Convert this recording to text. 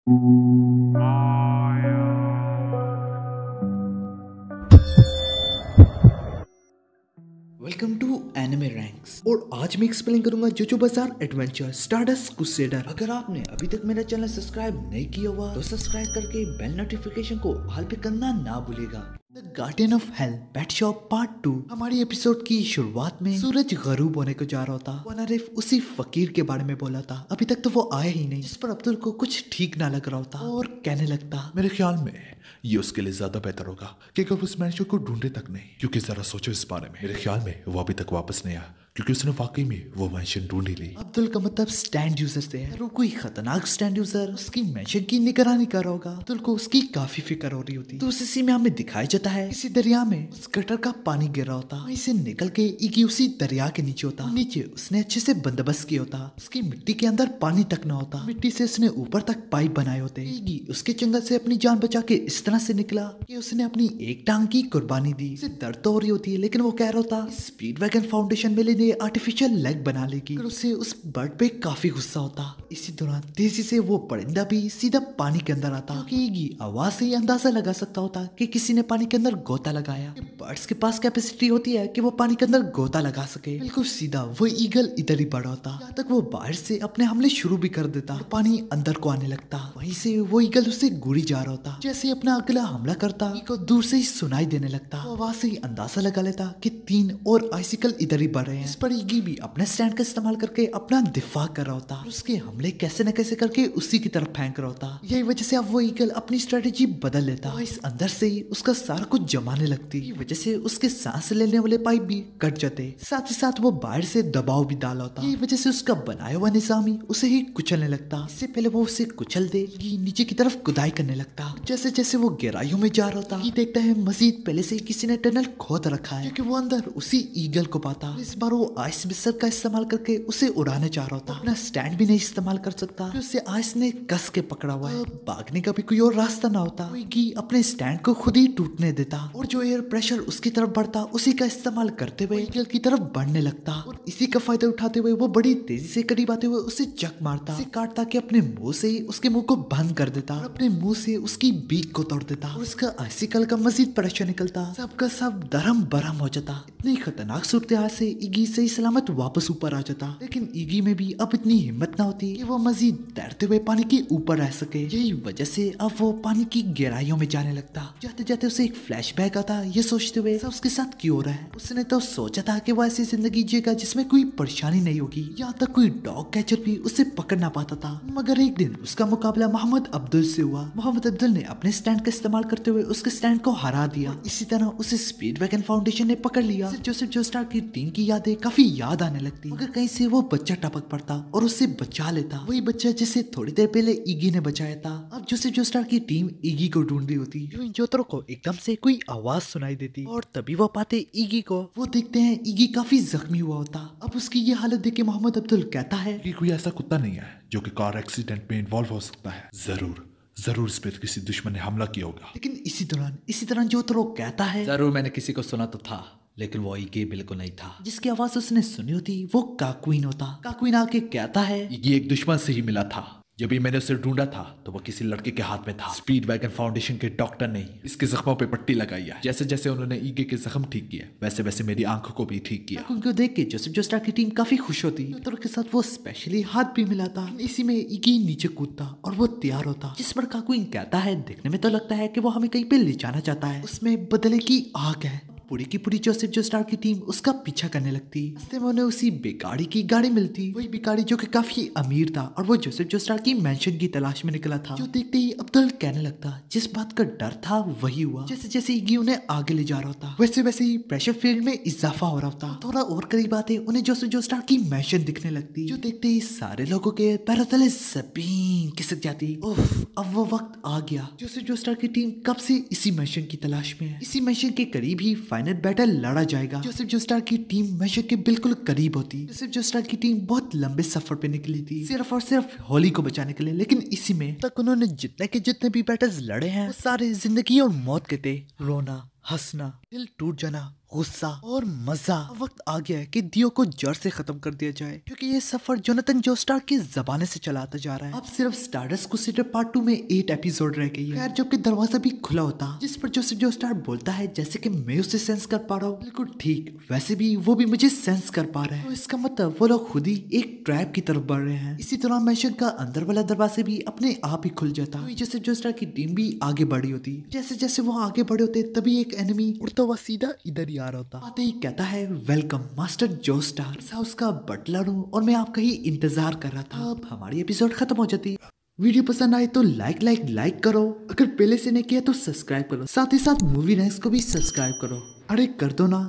Welcome to anime ranks और आज मैं एक्सप्लेन करूंगा जोजो बाजार एडवेंचर स्टारडस्ट क्रूसेडर। अगर आपने अभी तक मेरा चैनल सब्सक्राइब नहीं किया हुआ तो सब्सक्राइब करके बेल नोटिफिकेशन को ऑल पे करना ना भूलेगा। The guardian of hell pet shop part 2। हमारी एपिसोड की शुरुआत में सूरज गरूब होने को जा रहा था। वनारिफ उसी फकीर के बारे में बोला था, अभी तक तो वो आया ही नहीं, जिस पर अब्दुल को कुछ ठीक ना लग रहा होता और कहने लगता, मेरे ख्याल में ये उसके लिए ज्यादा बेहतर होगा कि अगर उस मैनेजर को ढूंढे तक नहीं, क्योंकि जरा सोचो इस बारे में। मेरे ख्याल में वो अभी तक वापस नहीं आया क्योंकि उसने वाकई में वो मैंशन ढूंढ ही ली। अब्दुल का मतलब स्टैंड यूजर से है। कोई खतरनाक स्टैंड यूजर उसकी मैंशन की निगरानी कर रहा होगा। अब्दुल को उसकी काफी फिक्र हो रही होती। तो उसी सीन में हमें दिखाया जाता है इसी दरिया में उस गटर का पानी गिर रहा होता, वहीं से निकल के इगी उसी दरिया के नीचे होता। नीचे उसने अच्छे से बंदोबस्त किया होता, उसकी मिट्टी के अंदर पानी तक न होता। मिट्टी से उसने ऊपर तक पाइप बनाए होते। इगी उसके चंगल से अपनी जान बचा के इस तरह से निकला कि उसने अपनी एक टांग की कुर्बानी दी। उसे दर्द तो हो रही होती है, लेकिन वो कह रहा होता स्पीड वैगन फाउंडेशन में लेने आर्टिफिशियल लेग बना लेगी। उसे उस बर्ड पे काफी गुस्सा होता। इसी दौरान तेजी से वो परिंदा भी सीधा पानी के अंदर आता, क्योंकि आवाज से ही अंदाजा लगा सकता होता कि किसी ने पानी के अंदर गोता लगाया। बर्ड्स के पास कैपेसिटी होती है कि वो पानी के अंदर गोता लगा सके। बिल्कुल सीधा वो ईगल इधर ही बड़ा होता, यहाँ तक वो बाहर से अपने हमले शुरू भी कर देता। पानी अंदर को आने लगता, वहीं से वो ईगल उससे गुड़ी जा रहा होता। जैसे ही अपना अगला हमला करता, को दूर से ही सुनाई देने लगता। आवाज से ही अंदाजा लगा लेता कि 3 और आइसिकल इधर ही बढ़ रहे हैं। इस पर ईगी भी अपने स्टैंड का इस्तेमाल करके अपना दिफा कर रहा होता। उसके हमले कैसे न कैसे करके उसी की तरफ फेंक रहा होता। यही वजह से अब वो ईगल अपनी स्ट्रेटेजी बदल लेता। इस अंदर से ही उसका सारा कुछ जमाने लगती, वजह से उसके सांस लेने वाले पाइप भी कट जाते। साथ ही साथ वो बाहर से दबाव भी डाला होता। यही वजह से उसका बनाया हुआ निजामी उसे ही कुचलने लगता। इससे पहले वो उसे कुचल दे, नीचे की तरफ खुदाई करने लगता। जैसे जैसे वो गहराइयों में जा रहा होता, ये देखता है मजीद पहले से किसी ने टनल खोद रखा है, क्योंकि वो अंदर उसी ईगल को पाता। इस बार वो आइस मिक्सर का इस्तेमाल करके उसे उड़ाने चाह रहा होता। अपना स्टैंड भी नहीं इस्तेमाल कर सकता, उससे आइस ने कस के पकड़ा हुआ है। भागने का भी कोई और रास्ता ना होता। अपने स्टैंड को खुद ही टूटने देता और जो एयर प्रेशर उसकी तरफ बढ़ता, उसी का इस्तेमाल करते हुए ईगल की तरफ बढ़ने लगता। और इसी का फायदा उठाते हुए वो बड़ी तेजी से करीब आते हुए उसे जक मारता, उसे काटता कि अपने मुंह से ही उसके मुंह को बंद कर देता और अपने मुंह से उसकी बीक को तोड़ देता। और उसका आइसिकल का मजीद प्रेशर निकलता, सबका सब दरम बरम हो जाता। इतनी खतरनाक सूरत हाल से ईगी सही सलामत वापस ऊपर आ जाता, लेकिन ईगी में भी अब इतनी हिम्मत ना होती कि वो मजीद तैरते हुए पानी के ऊपर रह सके। यही वजह से अब वो पानी की गहराइयों में जाने लगता। जाते जाते उसे एक फ्लैशबैक आता, ये सोचते हुए सब उसके साथ क्यों हो रहा है। उसने तो सोचा था कि वो ऐसी जिंदगी जिएगा जिसमें कोई परेशानी नहीं होगी, यहाँ तक कोई डॉग कैचर भी उसे पकड़ ना पाता था। मगर एक दिन उसका मुकाबला मोहम्मद अब्दुल से हुआ। मोहम्मद अब्दुल ने अपने स्टैंड का इस्तेमाल करते हुए उसके स्टैंड को हरा दिया। इसी तरह उसे स्पीड वैगन फाउंडेशन ने पकड़ लिया। जोसेफ जोस्टार की टीम की यादें काफी याद आने लगती, मगर कहीं से वो बच्चा टपक पड़ता और उसे बचा लेता, वही बच्चा जिसे थोड़ी देर पहले ईगी ने बचाया था। अब जोसेफ जोस्टार की टीम ईगी को ढूंढ रही होती। जोतरो को एकदम से कोई आवाज सुनाई देती और तभी वो पाते ईगी को। वो देखते हैं ईगी काफी जख्मी हुआ होता। अब उसकी ये हालत देख के मोहम्मद अब्दुल कहता है कि कोई ऐसा कुत्ता नहीं है जो कि कार एक्सीडेंट में इन्वॉल्व हो सकता है। जरूर इस पर किसी दुश्मन ने हमला किया होगा। लेकिन इसी तरह जोतरो कहता है, जरूर मैंने किसी को सुना तो था, लेकिन वो ईगी बिल्कुल नहीं था। जिसकी आवाज उसने सुनी होती वो काक्वीन होता। काक्वीन आके कहता है, ये एक दुश्मन से ही मिला था। जब भी मैंने उसे ढूंढा था तो वो किसी लड़के के हाथ में था। स्पीड वैगन फाउंडेशन के डॉक्टर ने इसके जख्मों पे पट्टी लगाई है। जैसे जैसे उन्होंने ईगे के जख्म ठीक किए, वैसे वैसे मेरी आंखों को भी ठीक किया। उनको देख के जोसेफ जोस्टार की टीम काफी खुश होती। जोतरो के साथ वो स्पेशली हाथ भी मिलाता। इसी में ईगी नीचे कूदता और वो तैयार होता, जिस पर काक्वीन कहता है, देखने में तो लगता है कि वो हमें कहीं पे ले जाना चाहता है, उसमें बदले की आग है। पूरी की पूरी जोसेफ जोस्टार की टीम उसका पीछा करने लगती। रास्ते में उन्हें उसी बेकारी की गाड़ी मिलती, वही बेकारी जो कि काफी अमीर था और वो जोसेफ जोस्टार की मेंशन की तलाश में निकला था। जो देखते ही अब्दुल कहने लगता, जिस बात का डर था वही हुआ। जैसे जैसे ईगी उन्हें आगे ले जा रहा था, वैसे वैसे ही प्रेशर फील्ड में इजाफा हो रहा था। थोड़ा और करीब आते उन्हें जोसेफ जोस्टार की मेंशन दिखने लगती। जो देखते ही सारे लोगों के पैरों तले जमीन खिसक जाती। अब वो वक्त आ गया। जोसेफ जोस्टार की टीम कब से इसी मेंशन की तलाश में है। इसी मेंशन के करीब ही फाइनल बैटल लड़ा जाएगा। जोसेफ जोस्टार की टीम मेंशन के बिल्कुल करीब होती। जोसेफ जोस्टार की टीम बहुत लंबे सफर पे निकली थी, सिर्फ और सिर्फ होली को बचाने के लिए। लेकिन इसी में तक उन्होंने जितने भी बैटल्स लड़े हैं वो सारे जिंदगी और मौत के थे। रोना, हंसना, दिल टूट जाना, गुस्सा और मजा। वक्त आ गया है कि दियो को जड़ से खत्म कर दिया जाए, क्योंकि ये सफर जोनाथन जोस्टार की जबाने से चलाता जा रहा है। अब सिर्फ स्टारडस्ट क्रूसेडर पार्ट 2 में 8 एपिसोड रह गई है। खैर जबकि दरवाजा भी खुला होता, जिस पर जोसेफ जोस्टार बोलता है जैसे कि मैं उसे सेंस कर पा रहा हूँ। बिल्कुल ठीक वैसे भी वो भी मुझे सेंस कर पा रहे हैं। तो इसका मतलब वो लोग खुद ही एक ट्रैप की तरफ बढ़ रहे हैं। इसी तरह मैंशन का अंदर वाला दरवाजा भी अपने आप ही खुल जाता। तो जोसेफ जोस्टार की टीम भी आगे बढ़ी होती। जैसे जैसे वो आगे बढ़े होते तभी एक एनिमी उड़ता हुआ सीधा इधर ही आ रहा होता। आते ही कहता है वेलकम मास्टर जोस्टार, हाउस का बटलर हूँ और मैं आपका ही इंतजार कर रहा था। अब हमारी एपिसोड खत्म हो जाती। वीडियो पसंद आए तो लाइक करो, अगर पहले से नहीं किया तो सब्सक्राइब करो, साथ ही साथ मूवी नाइट्स को भी सब्सक्राइब करो। अरे कर दो ना।